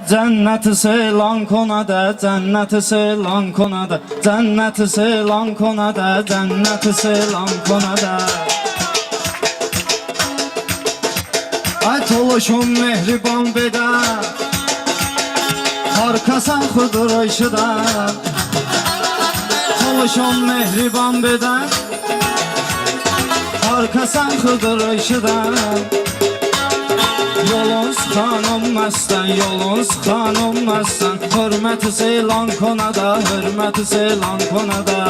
Cenneti seylan konada, cenneti seylan konada, cenneti seylan konada, cenneti seylan konada. Toluşum mehriban beda, harkasan Xıdır işıda. Toluşum mehriban beda, harkasan Xıdır işıda. Yolun xanım məstan, yolun xanım məstan. Hürmeti seylan konada, hürmeti seylan konada.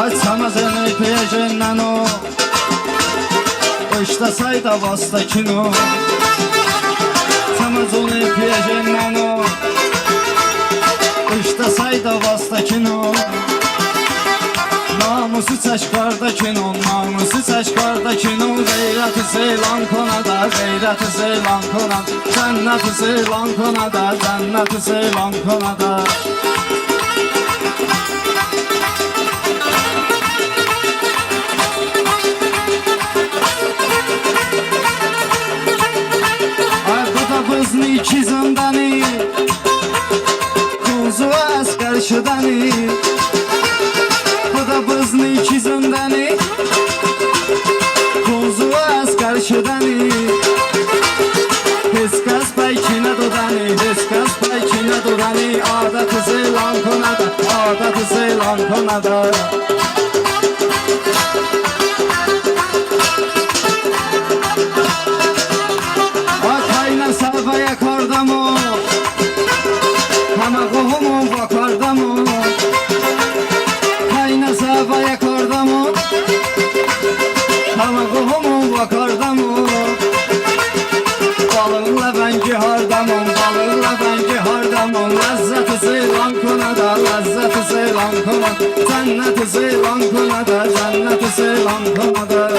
Açamazın peşinden o, iştasayda vasta kino. Açamazın peşinden o, İştasayda vasta kino. Namusu çaşkarda kino, namusu çaşkarda kino. Gayreti seylan konada, gayreti seylan konada. Cenneti seylan konada, cenneti seylan konada. Ay bu da bızlı iki zindani, kuzu asker şıdani. Bu da bızlı iki zindani, kuzu asker şıdani. Heskas paykine dodani, heskas paykine dodani. Adatı seylan konada, adatı seylan konada. Akayla savaya kordamo, Hama qohumu vakardamu. Kayna savaya kordamu, Hama qohumu vakardamu. Balıqla ben cihardamım, balıqla ben cihardamım. Lezzeti seylan konada, lezzeti seylan konada. Cenneti seylan konada, cenneti seylan konada.